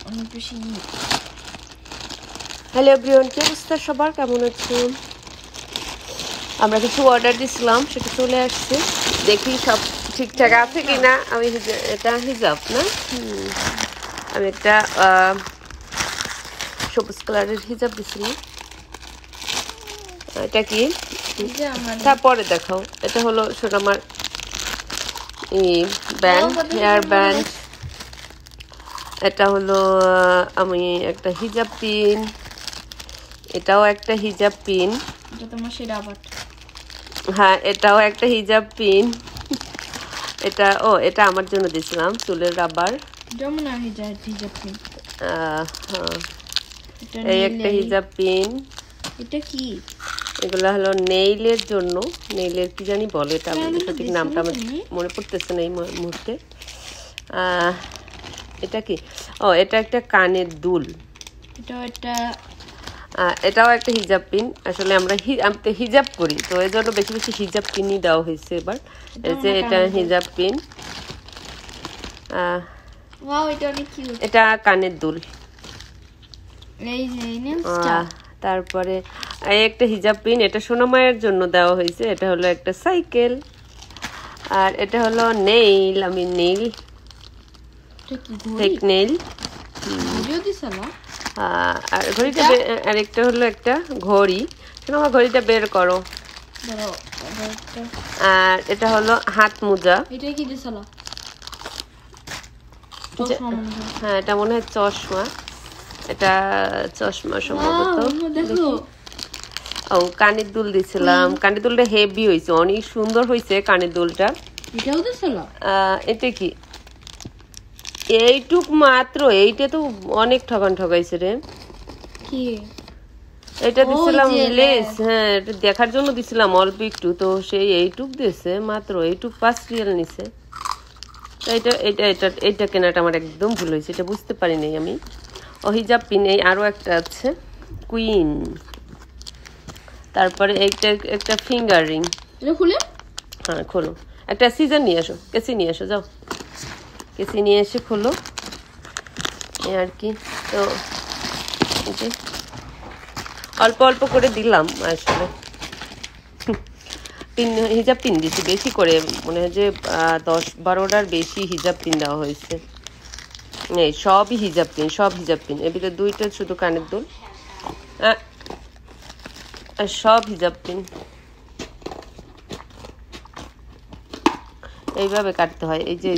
অনেক বেশি। Hello everyone, কি অবস্থা সবার, কেমন আছেন? আমরা কিছু অর্ডার দিয়েছিলাম, সেটা চলে আসছে। দেখি সব ঠিকঠাক আছে কিনা। আমি এটা হিজাব না, আমি একটা সবুজ কালারের হিজাব দিয়েছিলাম। এটা কি তারপরে দেখাও। এটা হলো আমার ব্যান্ড, হেয়ার ব্যান্ড। এটা হলো আমি একটা হিজাব পিন, এটাও একটা হিজাব পিন। হ্যাঁ, এটাও একটা হিজাব পিন। এটা এটা আমার জন্য দিয়েছিলাম, চুলের রাবার। এই একটা হিজাব পিন। এটা কি? এগুলো হলো নেইলের জন্য, নেইলের কি জানি বলে, এটা সঠিক নামটা আমার মনে পড়তেছে না এই মুহূর্তে। এটা কি? এটা একটা কানের দুল। এটাও একটা হিজাব পিন। আসলে আমি তো হিজাব করি, তো এই জন্য বেশি বেশি হিজাব পিনই দেওয়া হয়েছে এবার। এই যে এটা হিজাব পিন, এটা কানের দুল। তারপরে একটা হিজাব পিন, এটা সোনামায়ের জন্য দেওয়া হয়েছে। এটা হলো একটা সাইকেল। আর এটা হলো নেইল, আমি নেইল, ফেক নেইল। আর ঘড়িটা, আরেকটা হলো একটা ঘড়ি। সোনামা ঘড়িটা বের করো। আর এটা হলো হাত মোজা। হ্যাঁ, এটা মনে হয় চশমা। এটা চশমা সম্ভবত। কানের দুল দিছিলাম। কানের দুলটা হেভি হয়েছে, অনেক সুন্দর হয়েছে কানের দুলটা। এটা কি? এইটুক মাত্র, এইটা তো অনেক ঠকাইছে রে। এটা দিছিলাম লেস। হ্যাঁ, এটা দেখার জন্য দিছিলাম অল্প একটু, তো সেই এইটুক দিয়েছে মাত্র, এইটুক 5 রিয়াল নিছে। এটা কেনাটা আমার একদম ভুল হয়েছে, এটা বুঝতে পারি নাই আমি। হিজাব পিন। এই আরো একটা আছে, কুইন। তারপরে এইটা একটা ফিঙ্গার রিং। হ্যাঁ, খোলো। একটা সিজন নিয়ে আসো, কেসি নিয়ে আসো, যাও কেসি নিয়ে এসে খোলো। আর কি, তো অল্প অল্প করে দিলাম আসলে। পিন, হিজাব পিন দিচ্ছি বেশি করে, মনে হয় যে 10-12টার বেশি হিজাব পিন দেওয়া হয়েছে। এই সবই হিজাব পিন, সব হিজাব পিন। এর ভিতরে 2টা শুধু কানের দুল, আর সব হিজাব পিন। এইভাবে কাটতে হয়। এই যে